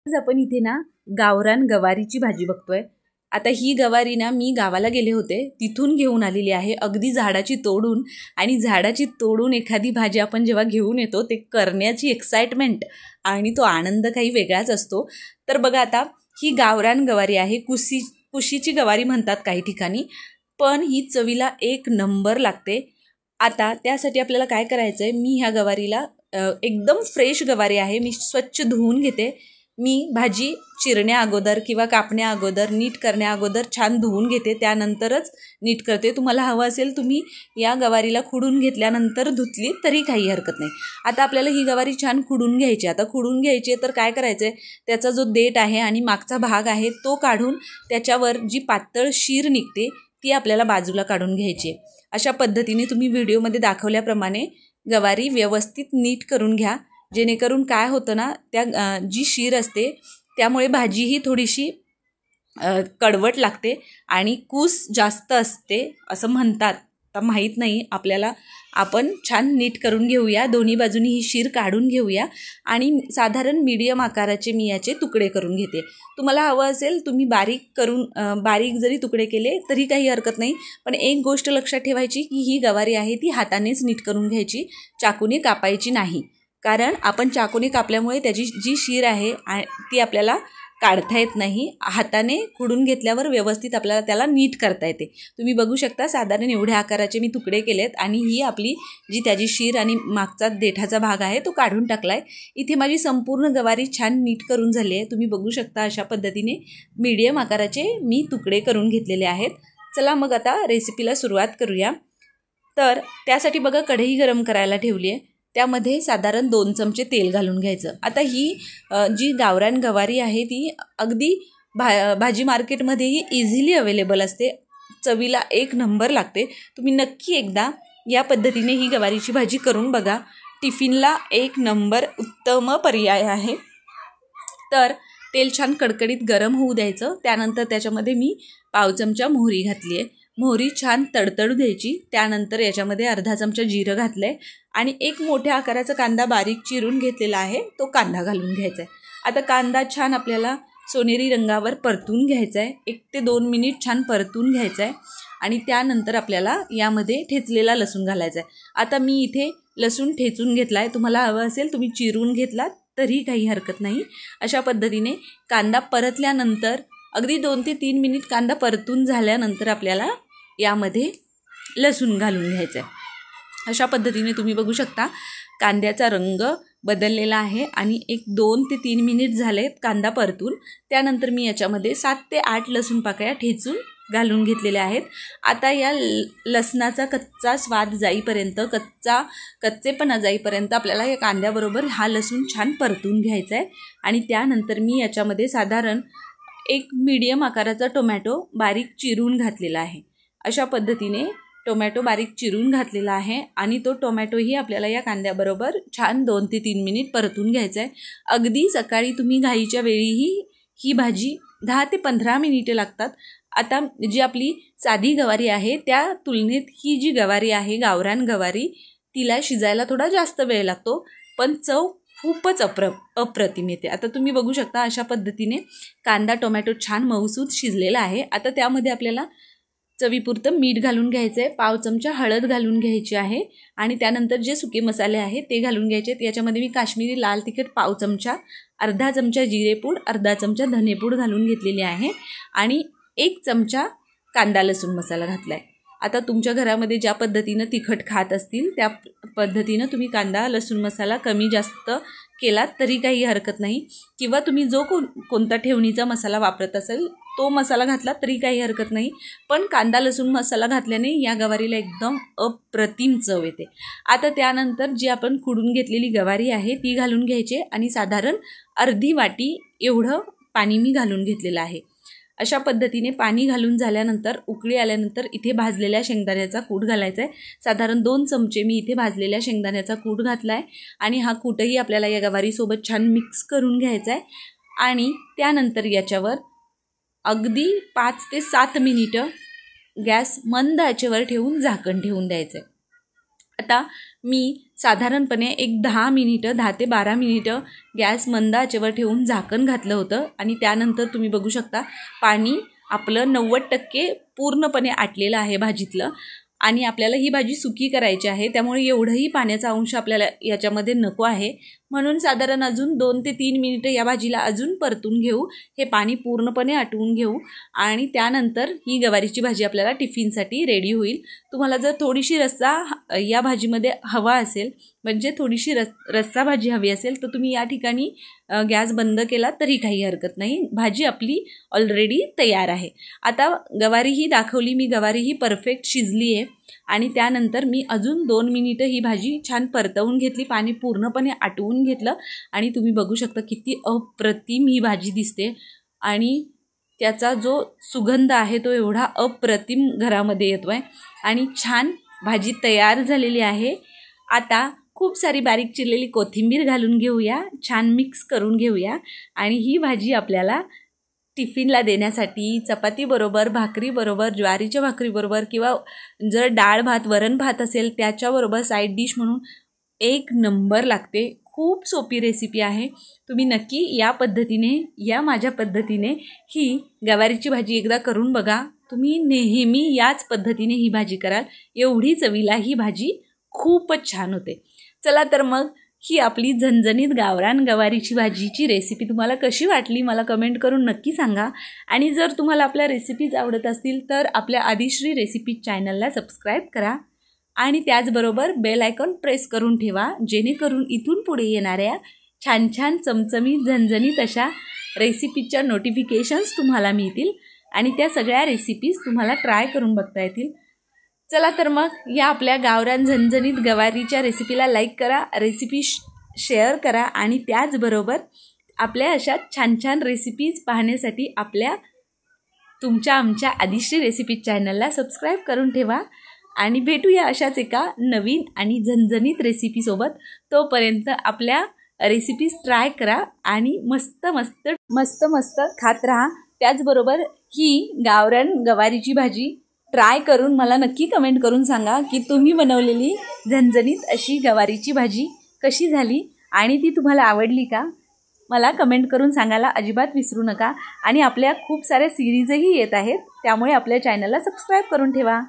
आज आपण इथे ना गावरान गवारीची भाजी बघतोय। आता ही गवारी ना मी गावाला गेले होते तिथून घेऊन आलेली आहे, अगदी झाडाची तोडून। आणि झाडाची तोडून एखादी भाजी आपण जेव्हा घेऊन येतो ते करण्याची एक्साइटमेंट आणि तो आनंद काही वेगळाच असतो। तर बघा आता ही गावरान गवारी आहे, कुशीची गवारी म्हणतात काही ठिकाणी, पण ही चवीला एक नंबर लागते। आता त्यासाठी आपल्याला काय करायचंय, मी ह्या गवारीला एकदम फ्रेश गवारी आहे, मी स्वच्छ धुवून घेते। मी भाजी चिरण्या अगोदर किंवा कापण्या अगोदर नीट करण्या अगोदर छान धुवून घेते, त्यानंतरच नीट करते। तुम्हाला हवं असेल तुम्ही या गवारीला खुडून घेतल्यानंतर धुतली तरी काही हरकत नाही। आता आपल्याला ही गवारी छान खुडून घ्यायची। आता खुडून घ्यायची तर काय करायचं आहे, त्याचा जो देठ आहे आणि मागचा भाग आहे तो काढून त्याच्यावर जी पातळ शीर निघते ती आपल्याला बाजूला काढून घ्यायची। अशा पद्धतीने तुम्ही व्हिडिओमध्ये दाखवल्याप्रमाणे गवारी व्यवस्थित नीट करून घ्या, जेणेकरून काय होतं ना, त्या जी शीर असते त्यामुळे भाजी ही थोडीशी कडवट लागते आणि कूस जास्त असते असं म्हणतात। आता माहीत नाही आपल्याला, आपण छान नीट करून घेऊया, दोन्ही बाजूनी ही शीर काढून घेऊया आणि साधारण मीडियम आकाराचे मी याचे तुकडे करून घेते। तुम्हाला हवं असेल तुम्ही बारीक जरी तुकडे केले तरी काही हरकत नाही, पण एक गोष्ट लक्षात ठेवायची की ही गवारी आहे ती हातानेच नीट करून घ्यायची, चाकूने कापायची नाही। कारण आपण चाकूने कापल्यामुळे त्याची जी शीर आहे ती आपल्याला काढता येत नाही, हाताने खुडून घेतल्यावर व्यवस्थित आपल्याला त्याला नीट करता येते। तुम्ही बघू शकता साधारण एवढ्या आकाराचे मी तुकडे केलेत आणि ही आपली जी त्याची शीर आणि मागचा देठाचा भाग आहे तो काढून टाकलाय। इथे माझी संपूर्ण गवारी छान नीट करून झाली आहे, तुम्ही बघू शकता अशा पद्धतीने मीडियम आकाराचे मी तुकडे करून घेतलेले आहेत। चला मग आता रेसिपीला सुरुवात करूया। तर त्यासाठी बघा कढई गरम करायला ठेवली आहे, त्यामध्ये साधारण 2 चमचे तेल घालून घ्यायचं। आता ही जी गावरान गवारी आहे ती अगदी भाजी मार्केटमध्येही इझिली अवेलेबल असते, चवीला एक नंबर लागते। तुम्ही नक्की एकदा या पद्धतीने ही गवारीची भाजी करून बघा, टिफिनला एक नंबर उत्तम पर्याय आहे। तर तेल छान कडकडीत गरम होऊ द्यायचं, त्यानंतर त्याच्यामध्ये मी पाव चमचा मोहरी घातली आहे। मोहरी छान तडतडू द्यायची, त्यानंतर याच्यामध्ये अर्धा चमचा जिरं घातलं आहे आणि एक मोठ्या आकाराचा कांदा बारीक चिरून घेतलेला आहे तो कांदा घालून घ्यायचा आहे। आता कांदा छान आपल्याला सोनेरी रंगावर परतून घ्यायचा आहे, 1 ते 2 मिनिट छान परतून घ्यायचा आहे आणि त्यानंतर आपल्याला यामध्ये ठेचलेला लसूण घालायचा आहे। आता मी इथे लसूण ठेचून घेतला आहे, तुम्हाला हवं असेल तुम्ही चिरून घेतलात तरी काही हरकत नाही। अशा पद्धतीने कांदा परतल्यानंतर अगदी 2 ते 3 मिनिट कांदा परतून झाल्यानंतर आपल्याला यामध्ये लसूण घालून घ्यायचं आहे। अशा पद्धतीने तुम्ही बघू शकता कांद्याचा रंग बदललेला आहे आणि 2 ते 3 मिनिट झालेत कांदा परतून। त्यानंतर मी याच्यामध्ये 7 ते 8 लसूण पाकळ्या ठेचून घालून घेतलेल्या आहेत। आता या लसणाचा कच्चा स्वाद जाईपर्यंत, कच्चेपणा जाईपर्यंत आपल्याला या कांद्याबरोबर हा लसूण छान परतून घ्यायचा आहे आणि त्यानंतर मी याच्यामध्ये साधारण एक मीडियम आकाराचा टोमॅटो बारीक चिरून घातलेला आहे। अशा पद्धतीने टोमॅटो बारीक चिरून घातलेला आहे आणि तो टोमॅटोही आपल्याला या कांद्याबरोबर छान 2 ते 3 मिनिट परतून घ्यायचा आहे। अगदी सकाळी तुम्ही घाईच्या वेळीही ही भाजी 10 ते 15 मिनिटे लागतात। आता जी आपली साधी गवारी आहे त्या तुलनेत ही जी गवारी आहे गावरान गवारी, तिला शिजायला थोडा जास्त वेळ लागतो, पण चव खूपच अप्रतिम येते। आता तुम्ही बघू शकता अशा पद्धतीने कांदा टोमॅटो छान मऊसूत शिजलेला आहे। आता त्यामध्ये आपल्याला चवीपुरतं मीठ घालून घ्यायचं आहे, पाव चमचा हळद घालून घ्यायची आहे आणि त्यानंतर जे सुके मसाले आहेत ते घालून घ्यायचे आहेत। याच्यामध्ये मी काश्मीरी लाल तिखट पाव चमचा, अर्धा चमचा जिरेपूड, अर्धा चमचा धनेपूड घालून घेतलेली आहे आणि 1 चमचा कांदा लसूण मसाला घातला आहे। आता तुमच्या घरामध्ये ज्या पद्धतीनं तिखट खात असतील त्या पद्धतीनं तुम्ही कांदा लसूण मसाला कमी जास्त केलात तरी काही हरकत नाही, किंवा तुम्ही जो कोणता ठेवणीचा मसाला वापरत असेल तो मसाला घातला तरी काही हरकत नाही, पण कांदा लसूण मसाला घातल्याने या गवारीला एकदम अप्रतिम चव येते। आता त्यानंतर जी आपण खुडून घेतलेली गवारी आहे ती घालून घ्यायची आणि साधारण अर्धी वाटी एवढं पाणी मी घालून घेतलेलं आहे। अशा पद्धतीने पाणी घालून झाल्यानंतर उकळी आल्यानंतर इथे भाजलेल्या शेंगदाण्याचा कूट घालायचा आहे। साधारण 2 चमचे मी इथे भाजलेल्या शेंगदाण्याचा कूट घातला आहे आणि हा कूटही आपल्याला या गवारीसोबत छान मिक्स करून घ्यायचा आहे आणि त्यानंतर याच्यावर अगदी 5 ते 7 मिनिटं गॅस मंद आचेवर ठेवून झाकण ठेवून द्यायचं आहे। आता मी साधारणपणे एक 10 मिनिटं 10 ते 12 मिनिटं गॅस मंद आचेवर ठेवून झाकण घातलं होतं आणि त्यानंतर तुम्ही बघू शकता पाणी आपलं 90% पूर्णपणे आटलेलं आहे भाजीतलं आणि आपल्याला ही भाजी सुकी करायची आहे, त्यामुळे एवढंही पाण्याचा अंश आपल्याला याच्यामध्ये नको आहे. म्हणून साधारण अजून 2 ते 3 मिनिटं या भाजीला अजून परतून घेऊ, हे पाणी पूर्णपणे आटवून घेऊ आणि त्यानंतर ही गवारीची भाजी आपल्याला टिफिनसाठी रेडी होईल. तुम्हाला जर थोडीशी रस्सा या भाजीमध्ये हवा असेल, म्हणजे थोडीशी रस्सा भाजी हवी असेल, तर तुम्ही या ठिकाणी गॅस बंद केला तरी काही हरकत नाही. भाजी आपली ऑलरेडी तयार आहे. आता गवारीही दाखवली मी, गवारीही परफेक्ट शिजली आहे आणि त्यानंतर मी अजून 2 मिनिटं ही भाजी छान परतवून घेतली, पाणी पूर्णपणे आटवून घेतलं आणि तुम्ही बघू शकता किती अप्रतिम ही भाजी दिसते आणि त्याचा जो सुगंध आहे तो एवढा अप्रतिम घरामध्ये येतो आहे आणि छान भाजी तयार झालेली आहे. आता खूप सारी बारीक चिरलेली कोथिंबीर घालून घेऊया, छान मिक्स करून घेऊया आणि ही भाजी आपल्याला टिफिनला देण्यासाठी चपातीबरोबर, भाकरीबरोबर, ज्वारीच्या भाकरीबरोबर किंवा जर डाळ भात वरण भात असेल त्याच्याबरोबर साईड डिश म्हणून एक नंबर लागते. खूप सोपी रेसिपी आहे. तुम्ही नक्की या माझ्या पद्धतीने ही गवारीची भाजी एकदा करून बघा. तुम्ही नेहमी याच पद्धतीने ही भाजी कराल, एवढी चवीला ही भाजी खूपच छान होते. चला तर मग ही आपली झणझणीत गावरान गवारीची भाजीची रेसिपी तुम्हाला कशी वाटली मला कमेंट करून नक्की सांगा. आणि जर तुम्हाला आपल्या रेसिपीज आवडत असतील तर आपल्या आदिश्री रेसिपी चॅनलला सबस्क्राईब करा आणि त्याचबरोबर बेल आयकॉन प्रेस करून ठेवा, जेणेकरून इथून पुढे येणाऱ्या छान छान चमचमीत झणझणीत अशा रेसिपीच्या नोटिफिकेशन्स तुम्हाला मिळतील आणि त्या सगळ्या रेसिपीज तुम्हाला ट्राय करून बघता येतील. चला तर मग या आपल्या गावरान झणझणीत गवारीच्या रेसिपीला लाईक करा, रेसिपी शेअर करा आणि त्याचबरोबर आपल्या अशा छान छान रेसिपीज पाहण्यासाठी आमच्या आदिश्री रेसिपी चॅनलला सबस्क्राईब करून ठेवा आणि भेटूया अशाच एका नवीन आणि झणझणीत रेसिपीसोबत. तोपर्यंत आपल्या रेसिपीज ट्राय करा आणि मस्त मस्त मस्त मस्त खात राहा. त्याचबरोबर ही गावरान गवारीची भाजी ट्राय करून मला नक्की कमेंट करून सांगा की तुम्ही बनवलेली झणझणीत अशी गवारीची भाजी कशी झाली आणि ती तुम्हाला आवडली का. मला कमेंट करून सांगायला अजिबात विसरू नका आणि आपल्या खूप साऱ्या सिरीजही येत आहेत, त्यामुळे आपल्या चॅनलला सबस्क्राईब करून ठेवा.